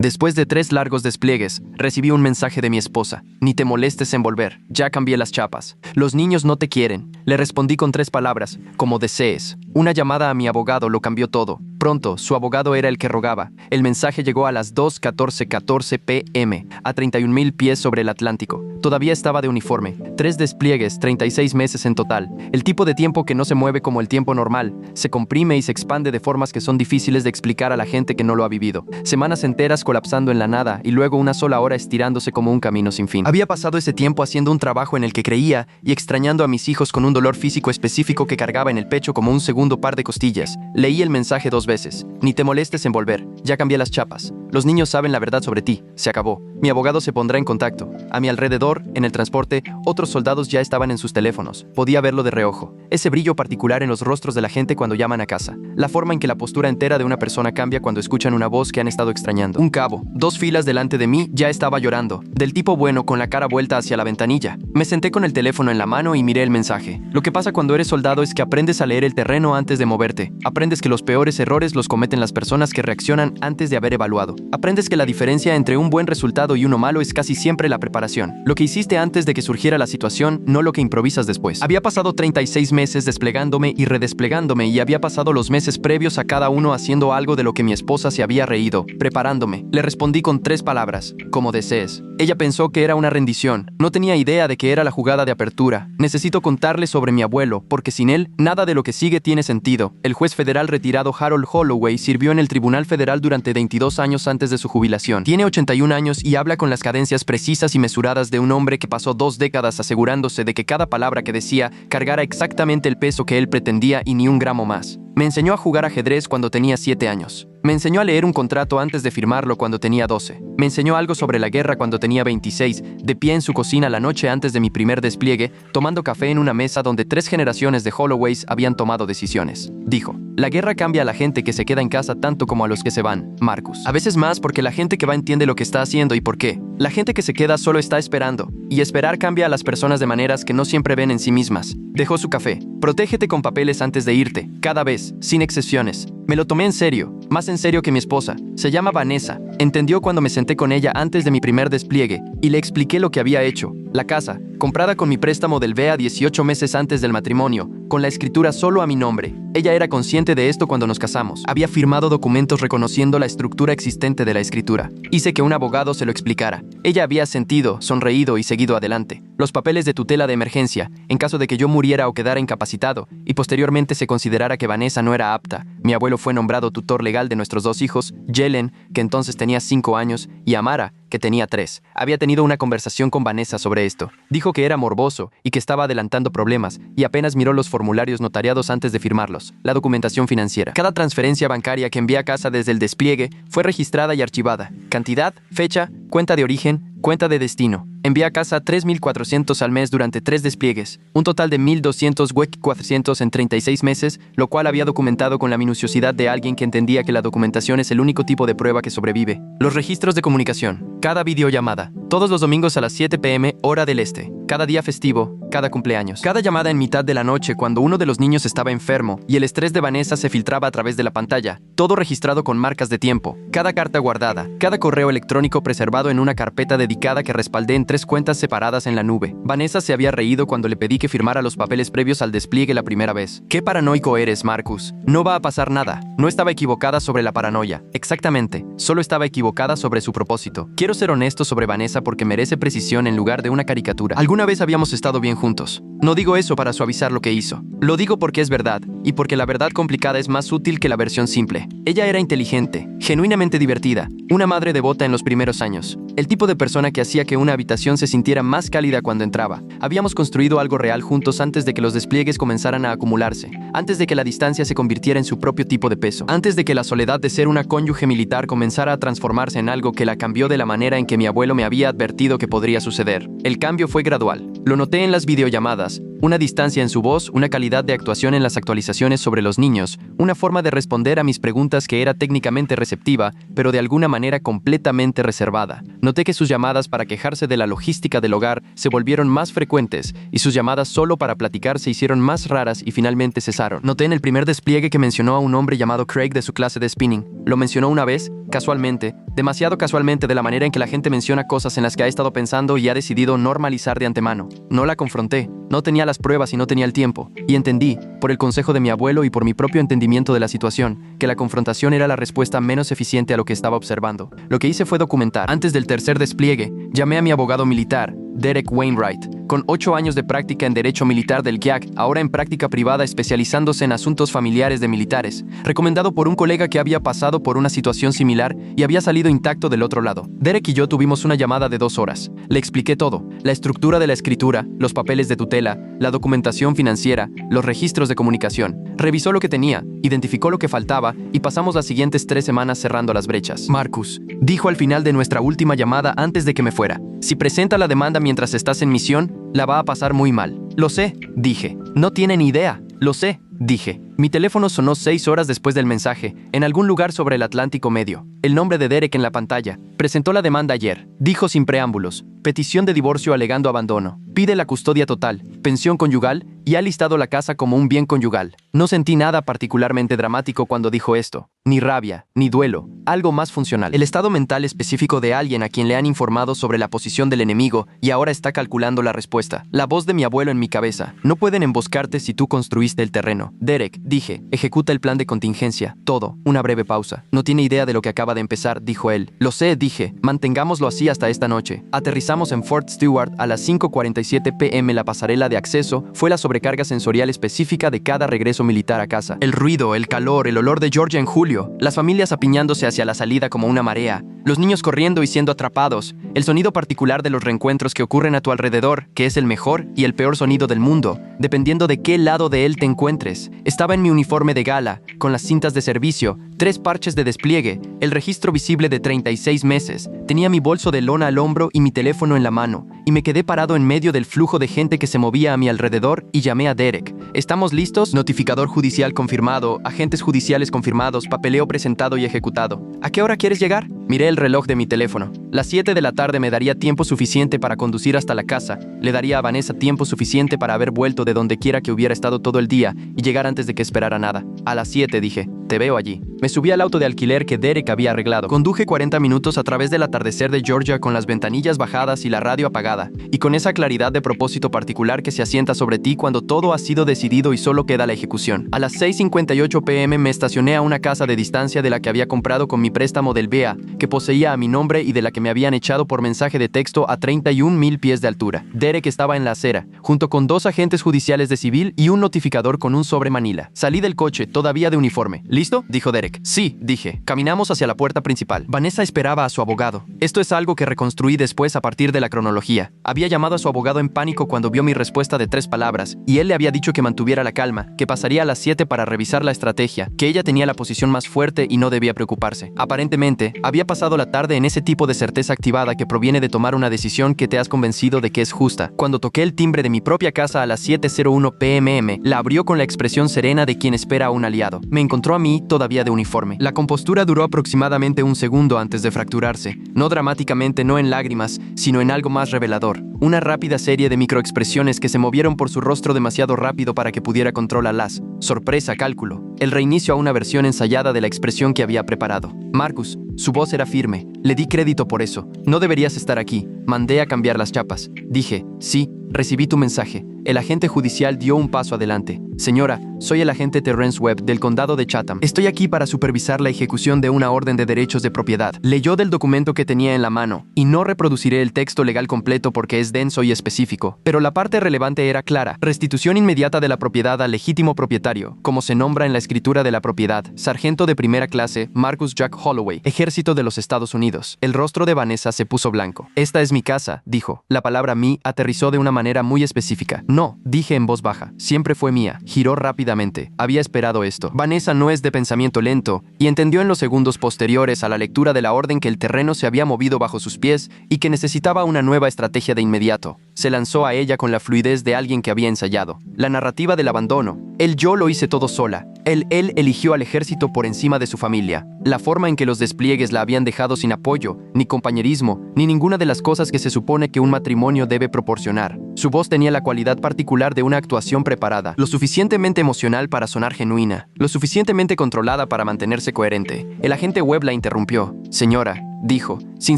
Después de 3 largos despliegues, recibí un mensaje de mi esposa. Ni te molestes en volver, ya cambié las chapas. Los niños no te quieren. Le respondí con 3 palabras, como desees. Una llamada a mi abogado lo cambió todo. Pronto, su abogado era el que rogaba. El mensaje llegó a las 2:14 p.m., a 31,000 pies sobre el Atlántico. Todavía estaba de uniforme. 3 despliegues, 36 meses en total. El tipo de tiempo que no se mueve como el tiempo normal. Se comprime y se expande de formas que son difíciles de explicar a la gente que no lo ha vivido. Semanas enteras colapsando en la nada y luego una sola hora estirándose como un camino sin fin. Había pasado ese tiempo haciendo un trabajo en el que creía y extrañando a mis hijos con un dolor físico específico que cargaba en el pecho como un segundo par de costillas. Leí el mensaje 2 veces. Ni te molestes en volver. Ya cambié las chapas. Los niños saben la verdad sobre ti. Se acabó. Mi abogado se pondrá en contacto. A mi alrededor, en el transporte, otros soldados ya estaban en sus teléfonos. Podía verlo de reojo. Ese brillo particular en los rostros de la gente cuando llaman a casa. La forma en que la postura entera de una persona cambia cuando escuchan una voz que han estado extrañando. Un cabo, 2 filas delante de mí, ya estaba llorando. Del tipo bueno con la cara vuelta hacia la ventanilla. Me senté con el teléfono en la mano y miré el mensaje. Lo que pasa cuando eres soldado es que aprendes a leer el terreno antes de moverte. Aprendes que los peores errores los cometen las personas que reaccionan antes de haber evaluado. Aprendes que la diferencia entre un buen resultado y uno malo es casi siempre la preparación. Lo que hiciste antes de que surgiera la situación, no lo que improvisas después. Había pasado 36 meses desplegándome y redesplegándome y había pasado los meses previos a cada uno haciendo algo de lo que mi esposa se había reído, preparándome. Le respondí con 3 palabras, como desees. Ella pensó que era una rendición. No tenía idea de que era la jugada de apertura. Necesito contarle sobre mi abuelo, porque sin él, nada de lo que sigue tiene sentido. El juez federal retirado Harold Holloway sirvió en el Tribunal Federal durante 22 años antes de su jubilación. Tiene 81 años y habla con las cadencias precisas y mesuradas de un hombre que pasó 2 décadas asegurándose de que cada palabra que decía cargara exactamente el peso que él pretendía y ni un gramo más. Me enseñó a jugar ajedrez cuando tenía 7 años. Me enseñó a leer un contrato antes de firmarlo cuando tenía 12. Me enseñó algo sobre la guerra cuando tenía 26, de pie en su cocina la noche antes de mi primer despliegue, tomando café en una mesa donde 3 generaciones de Holloways habían tomado decisiones. Dijo, la guerra cambia a la gente que se queda en casa tanto como a los que se van, Marcus. A veces más porque la gente que va entiende lo que está haciendo y por qué. La gente que se queda solo está esperando. Y esperar cambia a las personas de maneras que no siempre ven en sí mismas. Dejó su café. Protégete con papeles antes de irte, cada vez, sin excepciones. Me lo tomé en serio, más en serio que mi esposa. Se llama Vanessa. Entendió cuando me senté con ella antes de mi primer despliegue y le expliqué lo que había hecho. La casa, comprada con mi préstamo del VEA 18 meses antes del matrimonio, con la escritura solo a mi nombre. Ella era consciente de esto cuando nos casamos. Había firmado documentos reconociendo la estructura existente de la escritura. Hice que un abogado se lo explicara. Ella había sentido, sonreído y seguido adelante. Los papeles de tutela de emergencia, en caso de que yo muriera o quedara incapacitado, y posteriormente se considerara que Vanessa no era apta. Mi abuelo fue nombrado tutor legal de nuestros 2 hijos, Jelen, que entonces tenía 5 años, y Amara, que tenía 3. Había tenido una conversación con Vanessa sobre esto. Dijo que era morboso y que estaba adelantando problemas, y apenas miró los formularios notariados antes de firmarlos. La documentación financiera. Cada transferencia bancaria que envié a casa desde el despliegue fue registrada y archivada. Cantidad, fecha, cuenta de origen, cuenta de destino. Envié a casa 3,400 al mes durante 3 despliegues, un total de 1,200 en 36 meses, lo cual había documentado con la minuciosidad de alguien que entendía que la documentación es el único tipo de prueba que sobrevive. Los registros de comunicación. Cada videollamada. Todos los domingos a las 7 p.m. hora del este. Cada día festivo, cada cumpleaños. Cada llamada en mitad de la noche cuando uno de los niños estaba enfermo y el estrés de Vanessa se filtraba a través de la pantalla. Todo registrado con marcas de tiempo. Cada carta guardada. Cada correo electrónico preservado en una carpeta dedicada que respaldé en 3 cuentas separadas en la nube. Vanessa se había reído cuando le pedí que firmara los papeles previos al despliegue la primera vez. ¡Qué paranoico eres, Marcus! No va a pasar nada. No estaba equivocada sobre la paranoia. Exactamente. Solo estaba equivocada sobre su propósito. Quiero ser honesto sobre Vanessa porque merece precisión en lugar de una caricatura. Alguna vez habíamos estado bien juntos. No digo eso para suavizar lo que hizo. Lo digo porque es verdad, y porque la verdad complicada es más útil que la versión simple. Ella era inteligente, genuinamente divertida, una madre devota en los primeros años. El tipo de persona que hacía que una habitación se sintiera más cálida cuando entraba. Habíamos construido algo real juntos antes de que los despliegues comenzaran a acumularse, antes de que la distancia se convirtiera en su propio tipo de peso, antes de que la soledad de ser una cónyuge militar comenzara a transformarse en algo que la cambió de la manera en que mi abuelo me había advertido que podría suceder. El cambio fue gradual. Lo noté en las videollamadas, Una distancia en su voz, una calidad de actuación en las actualizaciones sobre los niños, una forma de responder a mis preguntas que era técnicamente receptiva, pero de alguna manera completamente reservada. Noté que sus llamadas para quejarse de la logística del hogar se volvieron más frecuentes y sus llamadas solo para platicar se hicieron más raras y finalmente cesaron. Noté en el primer despliegue que mencionó a un hombre llamado Craig de su clase de spinning. Lo mencionó una vez, casualmente, demasiado casualmente, de la manera en que la gente menciona cosas en las que ha estado pensando y ha decidido normalizar de antemano. No la confronté, no tenía las pruebas y no tenía el tiempo. Y entendí, por el consejo de mi abuelo y por mi propio entendimiento de la situación, que la confrontación era la respuesta menos eficiente a lo que estaba observando. Lo que hice fue documentar. Antes del tercer despliegue, llamé a mi abogado militar, Derek Wainwright, con 8 años de práctica en Derecho Militar del GIAC, ahora en práctica privada especializándose en asuntos familiares de militares, recomendado por un colega que había pasado por una situación similar y había salido intacto del otro lado. Derek y yo tuvimos una llamada de 2 horas. Le expliqué todo, la estructura de la escritura, los papeles de tutela, la documentación financiera, los registros de comunicación. Revisó lo que tenía, identificó lo que faltaba y pasamos las siguientes 3 semanas cerrando las brechas. Marcus, dijo al final de nuestra última llamada antes de que me fuera, si presenta la demanda mientras estás en misión, la va a pasar muy mal. Lo sé, dije. No tiene ni idea. Lo sé, dije. Mi teléfono sonó 6 horas después del mensaje, en algún lugar sobre el Atlántico Medio. El nombre de Derek en la pantalla. Presentó la demanda ayer. Dijo sin preámbulos. Petición de divorcio alegando abandono. Pide la custodia total, pensión conyugal y ha listado la casa como un bien conyugal. No sentí nada particularmente dramático cuando dijo esto. Ni rabia, ni duelo. Algo más funcional. El estado mental específico de alguien a quien le han informado sobre la posición del enemigo y ahora está calculando la respuesta. La voz de mi abuelo en mi cabeza. No pueden emboscarte si tú construiste el terreno. Derek, dije, ejecuta el plan de contingencia. Todo. Una breve pausa. No tiene idea de lo que acaba de empezar, dijo él. Lo sé, dije. Mantengámoslo así hasta esta noche. Aterrizamos en Fort Stewart a las 5:47 p.m. La pasarela de acceso fue la sobrecarga sensorial específica de cada regreso militar a casa. El ruido, el calor, el olor de Georgia en julio, las familias apiñándose hacia la salida como una marea, los niños corriendo y siendo atrapados, el sonido particular de los reencuentros que ocurren a tu alrededor, que es el mejor y el peor sonido del mundo, dependiendo de qué lado de él te encuentres. Estaba en mi uniforme de gala, con las cintas de servicio, 3 parches de despliegue, el registro visible de 36 meses, tenía mi bolso de lona al hombro y mi teléfono en la mano, y me quedé parado en medio del flujo de gente que se movía a mi alrededor y llamé a Derek. ¿Estamos listos? Notificador judicial confirmado, agentes judiciales confirmados, papeleo presentado y ejecutado. ¿A qué hora quieres llegar? Miré el reloj de mi teléfono. Las 7 de la tarde me daría tiempo suficiente para conducir hasta la casa. Le daría a Vanessa tiempo suficiente para haber vuelto de donde quiera que hubiera estado todo el día y llegar antes de que esperara nada. A las 7 dije, te veo allí. Me subí al auto de alquiler que Derek había arreglado. Conduje 40 minutos a través del atardecer de Georgia con las ventanillas bajadas y la radio apagada, y con esa claridad de propósito particular que se asienta sobre ti cuando todo ha sido decidido y solo queda la ejecución. A las 6:58 p.m. me estacioné a una casa de distancia de la que había comprado con mi préstamo del BEA, que poseía a mi nombre y de la que me habían echado por mensaje de texto a 31,000 pies de altura. Derek estaba en la acera, junto con 2 agentes judiciales de civil y un notificador con un sobre Manila. Salí del coche, todavía de uniforme. ¿Listo?, dijo Derek. Sí, dije. Caminamos hacia la puerta principal. Vanessa esperaba a su abogado. Esto es algo que reconstruí después a partir de la cronología. Había llamado a su abogado en pánico cuando vio mi respuesta de 3 palabras, y él le había dicho que mantuviera la calma, que pasaría a las 7 para revisar la estrategia, que ella tenía la posición más fuerte y no debía preocuparse. Aparentemente, había pasado la tarde en ese tipo de certeza activada que proviene de tomar una decisión que te has convencido de que es justa. Cuando toqué el timbre de mi propia casa a las 7:01 p.m, la abrió con la expresión serena de quien espera a un aliado. Me encontró a mí todavía de uniforme. La compostura duró aproximadamente 1 segundo antes de fracturarse, no dramáticamente, no en lágrimas, sino en algo más revelador. Una rápida serie de microexpresiones que se movieron por su rostro demasiado rápido para que pudiera controlarlas. Sorpresa, cálculo. El reinicio a una versión ensayada de la expresión que había preparado. Marcus, su voz era firme. Le di crédito por eso. No deberías estar aquí. Mandé a cambiar las chapas. Dije, sí, recibí tu mensaje. El agente judicial dio un paso adelante. Señora, soy el agente Terrence Webb del condado de Chatham. Estoy aquí para supervisar la ejecución de una orden de derechos de propiedad. Leyó del documento que tenía en la mano, y no reproduciré el texto legal completo porque es denso y específico, pero la parte relevante era clara. Restitución inmediata de la propiedad al legítimo propietario, como se nombra en la escritura de la propiedad. Sargento de primera clase, Marcus Jack Holloway, Ejército de los Estados Unidos. El rostro de Vanessa se puso blanco. Esta es mi casa, dijo. La palabra mí aterrizó de una manera muy específica. No, dije en voz baja. Siempre fue mía. Giró rápidamente. Había esperado esto. Vanessa no es de pensamiento lento y entendió en los segundos posteriores a la lectura de la orden que el terreno se había movido bajo sus pies y que necesitaba una nueva estrategia de inmediato. se lanzó a ella con la fluidez de alguien que había ensayado. La narrativa del abandono. Yo lo hice todo sola. Él eligió al ejército por encima de su familia. La forma en que los despliegues la habían dejado sin apoyo, ni compañerismo, ni ninguna de las cosas que se supone que un matrimonio debe proporcionar. Su voz tenía la cualidad particular de una actuación preparada, lo suficientemente emocional para sonar genuina, lo suficientemente controlada para mantenerse coherente. El agente Webb la interrumpió. Señora, dijo, sin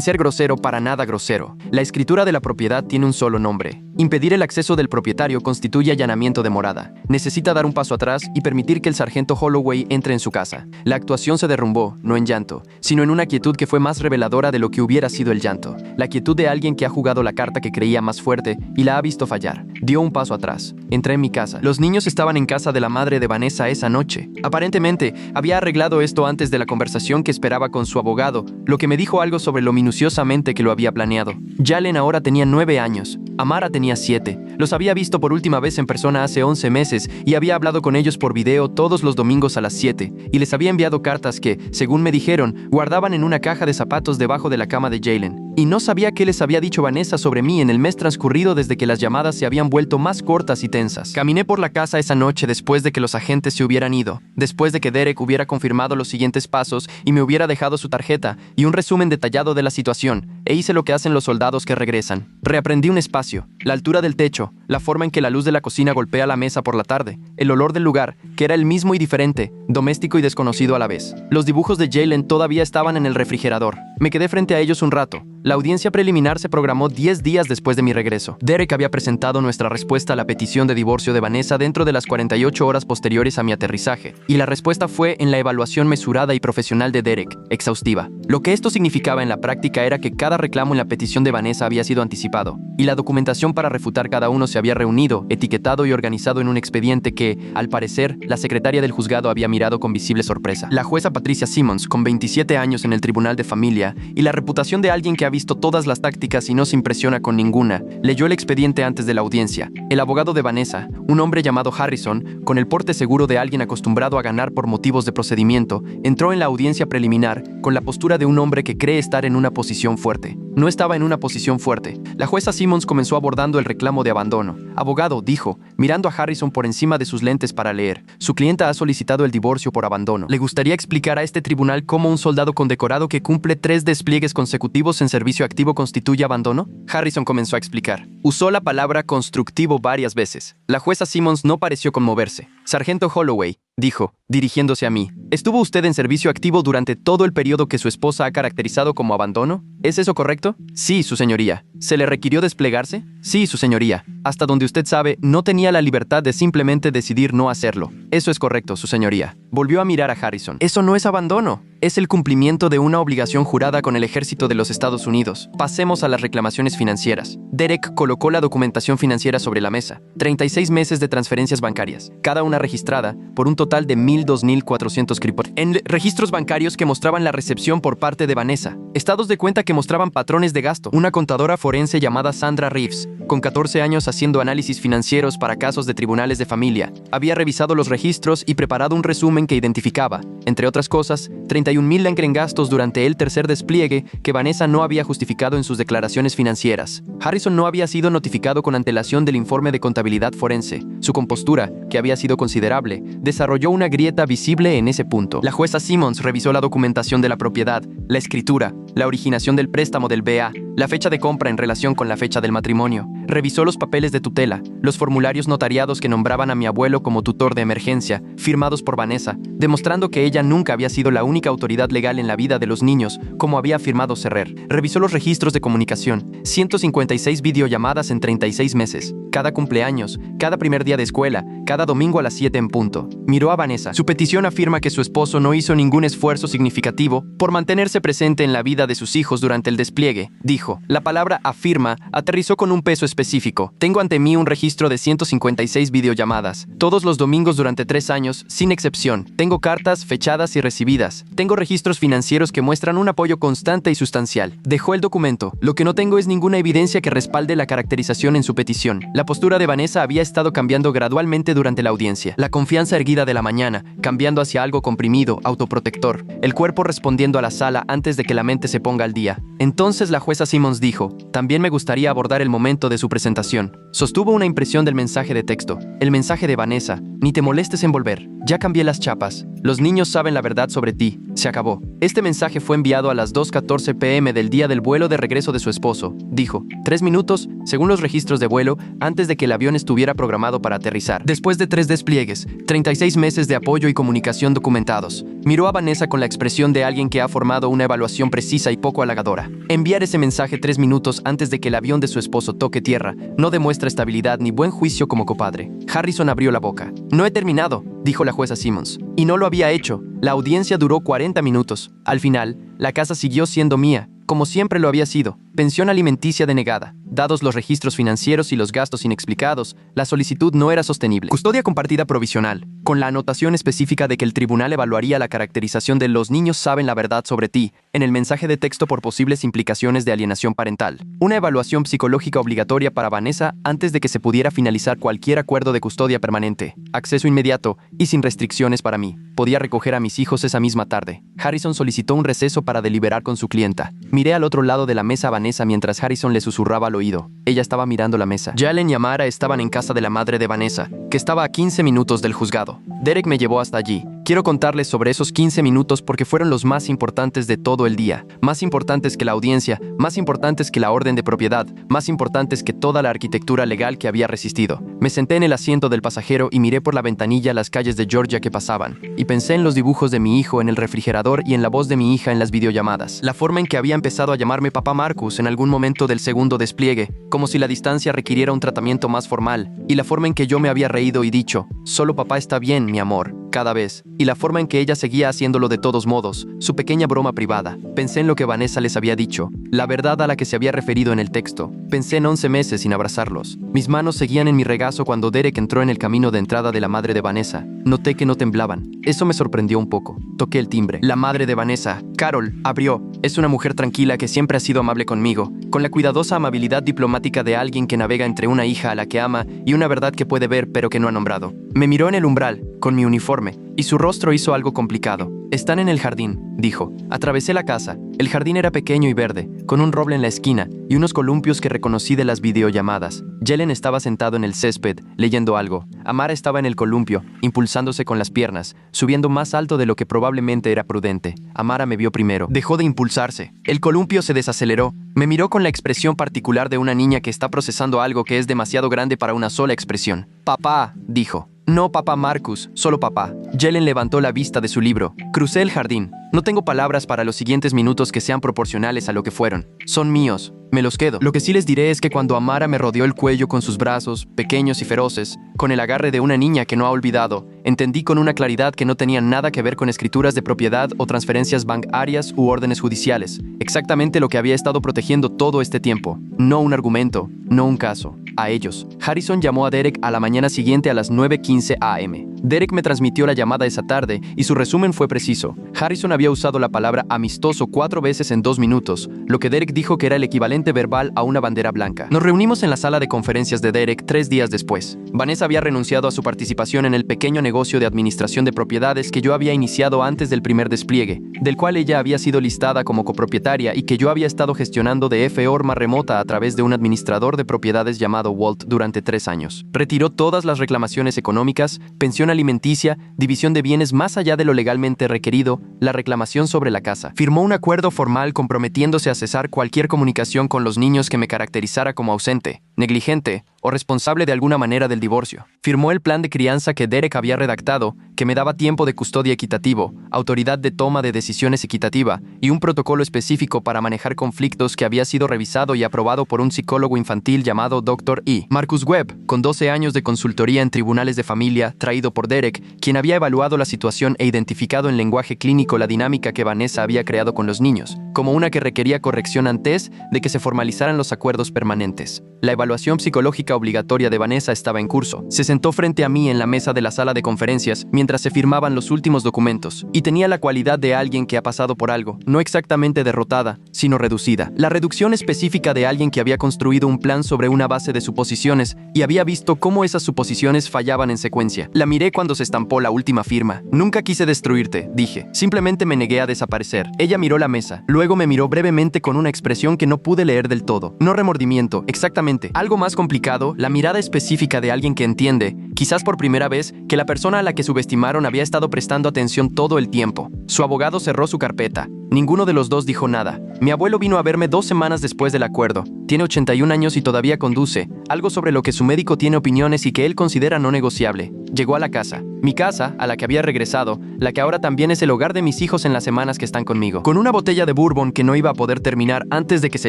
ser grosero, para nada grosero. La escritura de la propiedad tiene un solo nombre. Impedir el acceso del propietario constituye allanamiento de morada. Necesita dar un paso atrás y permitir que el sargento Holloway entre en su casa. La actuación se derrumbó, no en llanto, sino en una quietud que fue más reveladora de lo que hubiera sido el llanto. La quietud de alguien que ha jugado la carta que creía más fuerte y la ha visto fallar. Dio un paso atrás. Entré en mi casa. Los niños estaban en casa de la madre de Vanessa esa noche. Aparentemente, había arreglado esto antes de la conversación que esperaba con su abogado, lo que me dijo algo sobre lo minuciosamente que lo había planeado. Jalen ahora tenía 9 años. Amara tenía 7. Los había visto por última vez en persona hace 11 meses y había hablado con ellos por video todos los domingos a las 7 y les había enviado cartas que, según me dijeron, guardaban en una caja de zapatos debajo de la cama de Jalen. Y no sabía qué les había dicho Vanessa sobre mí en el mes transcurrido desde que las llamadas se habían vuelto más cortas y tensas. Caminé por la casa esa noche después de que los agentes se hubieran ido, después de que Derek hubiera confirmado los siguientes pasos y me hubiera dejado su tarjeta y un resumen detallado de la situación, e hice lo que hacen los soldados que regresan. Reaprendí un espacio, la altura del techo, la forma en que la luz de la cocina golpea la mesa por la tarde, el olor del lugar, que era el mismo y diferente, doméstico y desconocido a la vez. Los dibujos de Jalen todavía estaban en el refrigerador. Me quedé frente a ellos un rato. La audiencia preliminar se programó 10 días después de mi regreso. Derek había presentado nuestra respuesta a la petición de divorcio de Vanessa dentro de las 48 horas posteriores a mi aterrizaje, y la respuesta fue en la evaluación mesurada y profesional de Derek, exhaustiva. Lo que esto significaba en la práctica era que cada reclamo en la petición de Vanessa había sido anticipado, y la documentación para refutar cada uno se había reunido, etiquetado y organizado en un expediente que, al parecer, la secretaria del juzgado había mirado con visible sorpresa. La jueza Patricia Simmons, con 27 años en el Tribunal de Familia, y la reputación de alguien que ha visto todas las tácticas y no se impresiona con ninguna, leyó el expediente antes de la audiencia. El abogado de Vanessa, un hombre llamado Harrison, con el porte seguro de alguien acostumbrado a ganar por motivos de procedimiento, entró en la audiencia preliminar con la postura de un hombre que cree estar en una posición fuerte. No estaba en una posición fuerte. La jueza Simmons comenzó abordando el reclamo de abandono. Abogado, dijo, mirando a Harrison por encima de sus lentes para leer. Su clienta ha solicitado el divorcio por abandono. ¿Le gustaría explicar a este tribunal cómo un soldado condecorado que cumple 3 despliegues consecutivos en servicio activo constituye abandono? Harrison comenzó a explicar. Usó la palabra constructivo varias veces. La jueza Simmons no pareció conmoverse. Sargento Holloway, dijo, dirigiéndose a mí, ¿estuvo usted en servicio activo durante todo el periodo que su esposa ha caracterizado como abandono? ¿Es eso correcto? Sí, su señoría. ¿Se le requirió desplegarse? Sí, su señoría. Hasta donde usted sabe, no tenía la libertad de simplemente decidir no hacerlo. Eso es correcto, su señoría. Volvió a mirar a Harrison. Eso no es abandono. Es el cumplimiento de una obligación jurada con el ejército de los Estados Unidos. Pasemos a las reclamaciones financieras. Derek colocó la documentación financiera sobre la mesa. 36 meses de transferencias bancarias, cada una registrada por un total de 2.400 criptos. En registros bancarios que mostraban la recepción por parte de Vanessa. Estados de cuenta que mostraban patrones de gasto. Una contadora forense llamada Sandra Reeves, con 14 años haciendo análisis financieros para casos de tribunales de familia, había revisado los registros y preparado un resumen que identificaba, entre otras cosas, 31,000 en gastos durante el tercer despliegue que Vanessa no había justificado en sus declaraciones financieras. Harrison no había sido notificado con antelación del informe de contabilidad forense. Su compostura, que había sido considerable, desarrolló una grieta visible en ese punto. La jueza Simmons revisó la documentación de la propiedad, la escritura, la originación del préstamo del BA, la fecha de compra en relación con la fecha del matrimonio. Revisó los papeles de tutela, los formularios notariados que nombraban a mi abuelo como tutor de emergencia, firmados por Vanessa, demostrando que ella nunca había sido la única autoridad legal en la vida de los niños, como había afirmado Serrer. Revisó los registros de comunicación, 156 videollamadas en 36 meses, cada cumpleaños, cada primer día de escuela, cada domingo a las 7 en punto. Miró a Vanessa. Su petición afirma que su esposo no hizo ningún esfuerzo significativo por mantenerse presente en la vida de sus hijos durante el despliegue, dijo. La palabra afirma aterrizó con un peso específico. Tengo ante mí un registro de 156 videollamadas, todos los domingos durante 3 años, sin excepción. Tengo cartas fechadas y recibidas. Tengo registros financieros que muestran un apoyo constante y sustancial. Dejó el documento. Lo que no tengo es ninguna evidencia que respalde la caracterización en su petición. La La postura de Vanessa había estado cambiando gradualmente durante la audiencia. La confianza erguida de la mañana, cambiando hacia algo comprimido, autoprotector. El cuerpo respondiendo a la sala antes de que la mente se ponga al día. Entonces la jueza Simmons dijo, también me gustaría abordar el momento de su presentación. Sostuvo una impresión del mensaje de texto. El mensaje de Vanessa, ni te molestes en volver. Ya cambié las chapas. Los niños saben la verdad sobre ti. Se acabó. Este mensaje fue enviado a las 2:14 p.m. del día del vuelo de regreso de su esposo. Dijo, 3 minutos, según los registros de vuelo, antes de que el avión estuviera programado para aterrizar. Después de 3 despliegues, 36 meses de apoyo y comunicación documentados, miró a Vanessa con la expresión de alguien que ha formado una evaluación precisa y poco halagadora. Enviar ese mensaje 3 minutos antes de que el avión de su esposo toque tierra no demuestra estabilidad ni buen juicio como copadre. Harrison abrió la boca. No he terminado, dijo la jueza Simmons. Y no lo había hecho. La audiencia duró 40 minutos. Al final, la casa siguió siendo mía, como siempre lo había sido. Pensión alimenticia denegada. Dados los registros financieros y los gastos inexplicados, la solicitud no era sostenible. Custodia compartida provisional, con la anotación específica de que el tribunal evaluaría la caracterización de los niños saben la verdad sobre ti, en el mensaje de texto por posibles implicaciones de alienación parental. Una evaluación psicológica obligatoria para Vanessa antes de que se pudiera finalizar cualquier acuerdo de custodia permanente. Acceso inmediato y sin restricciones para mí. Podía recoger a mis hijos esa misma tarde. Harrison solicitó un receso para deliberar con su clienta. Miré al otro lado de la mesa a Vanessa mientras Harrison le susurraba al oído. Ella estaba mirando la mesa. Jalen y Amara estaban en casa de la madre de Vanessa, que estaba a 15 minutos del juzgado. Derek me llevó hasta allí. Quiero contarles sobre esos 15 minutos porque fueron los más importantes de todo el día. Más importantes que la audiencia, más importantes que la orden de propiedad, más importantes que toda la arquitectura legal que había resistido. Me senté en el asiento del pasajero y miré por la ventanilla las calles de Georgia que pasaban. Y pensé en los dibujos de mi hijo en el refrigerador y en la voz de mi hija en las videollamadas. La forma en que había empezado a llamarme papá Marcus en algún momento del segundo despliegue, como si la distancia requiriera un tratamiento más formal. Y la forma en que yo me había reído y dicho, solo papá está bien, mi amor, cada vez. Y la forma en que ella seguía haciéndolo de todos modos, su pequeña broma privada. Pensé en lo que Vanessa les había dicho, la verdad a la que se había referido en el texto. Pensé en 11 meses sin abrazarlos. Mis manos seguían en mi regazo cuando Derek entró en el camino de entrada de la madre de Vanessa. Noté que no temblaban. Eso me sorprendió un poco. Toqué el timbre. La madre de Vanessa, Carol, abrió. Es una mujer tranquila que siempre ha sido amable conmigo, con la cuidadosa amabilidad diplomática de alguien que navega entre una hija a la que ama y una verdad que puede ver pero que no ha nombrado. Me miró en el umbral, con mi uniforme, y su rostro hizo algo complicado. Están en el jardín, dijo. Atravesé la casa. El jardín era pequeño y verde, con un roble en la esquina y unos columpios que reconocí de las videollamadas. Jalen estaba sentado en el césped, leyendo algo. Amara estaba en el columpio, impulsándose con las piernas, subiendo más alto de lo que probablemente era prudente. Amara me vio primero. Dejó de impulsarse. El columpio se desaceleró. Me miró con la expresión particular de una niña que está procesando algo que es demasiado grande para una sola expresión. Papá, dijo. No, papá Marcus, solo papá. Jalen levantó la vista de su libro. Crucé el jardín. No tengo palabras para los siguientes minutos que sean proporcionales a lo que fueron. Son míos. Me los quedo. Lo que sí les diré es que cuando Amara me rodeó el cuello con sus brazos, pequeños y feroces, con el agarre de una niña que no ha olvidado, entendí con una claridad que no tenía nada que ver con escrituras de propiedad o transferencias bancarias u órdenes judiciales. Exactamente lo que había estado protegiendo todo este tiempo. No un argumento, no un caso. A ellos. Harrison llamó a Derek a la mañana siguiente a las 9:15 a.m. Derek me transmitió la llamada esa tarde y su resumen fue preciso. Harrison había usado la palabra amistoso 4 veces en 2 minutos, lo que Derek dijo que era el equivalente verbal a una bandera blanca. Nos reunimos en la sala de conferencias de Derek 3 días después. Vanessa había renunciado a su participación en el pequeño negocio de administración de propiedades que yo había iniciado antes del primer despliegue, del cual ella había sido listada como copropietaria y que yo había estado gestionando de forma remota a través de un administrador de propiedades llamado Walt durante 3 años. Retiró todas las reclamaciones económicas, pensión alimenticia, división de bienes más allá de lo legalmente requerido, la reclamación sobre la casa. Firmó un acuerdo formal comprometiéndose a cesar cualquier comunicación con los niños que me caracterizara como ausente, negligente o responsable de alguna manera del divorcio. Firmó el plan de crianza que Derek había redactado, que me daba tiempo de custodia equitativo, autoridad de toma de decisiones equitativa y un protocolo específico para manejar conflictos que había sido revisado y aprobado por un psicólogo infantil llamado Dr. E. Marcus Webb, con 12 años de consultoría en tribunales de familia, traído por Derek, quien había evaluado la situación e identificado en lenguaje clínico la dinámica que Vanessa había creado con los niños, como una que requería corrección antes de que se formalizaran los acuerdos permanentes. La evaluación psicológica práctica obligatoria de Vanessa estaba en curso. Se sentó frente a mí en la mesa de la sala de conferencias mientras se firmaban los últimos documentos, y tenía la cualidad de alguien que ha pasado por algo, no exactamente derrotada, sino reducida. La reducción específica de alguien que había construido un plan sobre una base de suposiciones y había visto cómo esas suposiciones fallaban en secuencia. La miré cuando se estampó la última firma. Nunca quise destruirte, dije. Simplemente me negué a desaparecer. Ella miró la mesa. Luego me miró brevemente con una expresión que no pude leer del todo. No remordimiento, exactamente. Algo más complicado, la mirada específica de alguien que entiende, quizás por primera vez, que la persona a la que subestimaron había estado prestando atención todo el tiempo. Su abogado cerró su carpeta. Ninguno de los dos dijo nada. Mi abuelo vino a verme 2 semanas después del acuerdo. Tiene 81 años y todavía conduce, algo sobre lo que su médico tiene opiniones y que él considera no negociable. Llegó a la casa. Mi casa, a la que había regresado, la que ahora también es el hogar de mis hijos en las semanas que están conmigo. Con una botella de bourbon que no iba a poder terminar antes de que se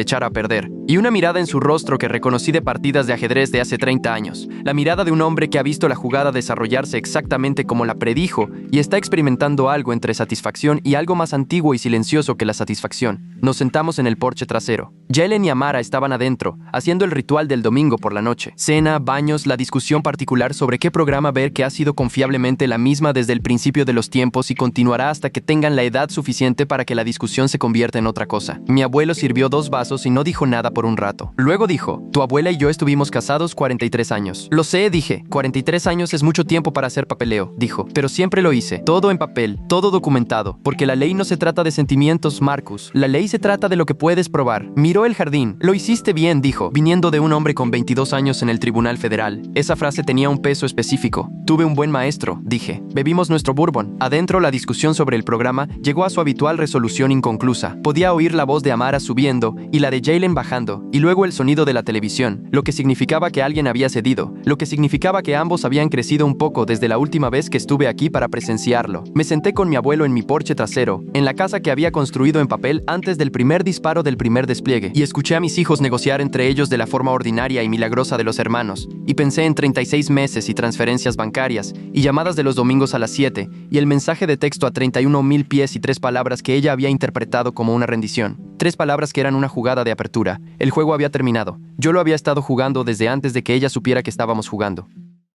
echara a perder. Y una mirada en su rostro que reconocí de partidas de ajedrez de hace 30 años. La mirada de un hombre que ha visto la jugada desarrollarse exactamente como la predijo y está experimentando algo entre satisfacción y algo más antiguo y silencioso que la satisfacción. Nos sentamos en el porche trasero. Jalen y Amara estaban adentro, haciendo el ritual del domingo por la noche. Cena, baños, la discusión particular sobre qué programa ver que ha sido confiablemente la misma desde el principio de los tiempos y continuará hasta que tengan la edad suficiente para que la discusión se convierta en otra cosa. Mi abuelo sirvió 2 vasos y no dijo nada por un rato. Luego dijo, tu abuela y yo estuvimos casados 43 años. Lo sé, dije. 43 años es mucho tiempo para hacer papeleo, dijo. Pero siempre lo hice. Todo en papel, todo documentado. Porque la ley no se trata de sentimientos, Marcus. La ley se trata de lo que puedes probar. Miró el jardín. Lo hiciste bien, dijo, viniendo de un hombre con 22 años en el Tribunal Federal. Esa frase tenía un peso específico. Tuve un buen maestro, dije. Bebimos nuestro bourbon. Adentro, la discusión sobre el programa llegó a su habitual resolución inconclusa. Podía oír la voz de Amara subiendo y la de Jalen bajando, y luego el sonido de la televisión, lo que significaba que alguien había cedido, lo que significaba que ambos habían crecido un poco desde la última vez que estuve aquí para presenciarlo. Me senté con mi abuelo en mi porche trasero, en la casa que había construido en papel antes del primer disparo del primer despliegue, y escuché a mis hijos negociar entre ellos de la forma ordinaria y milagrosa de los hermanos, y pensé en 36 meses y transferencias bancarias, y llamadas de los domingos a las 7, y el mensaje de texto a 31,000 pies y 3 palabras que ella había interpretado como una rendición. 3 palabras que eran una jugada de apertura. El juego había terminado. Yo lo había estado jugando desde antes de que ella supiera que estábamos jugando.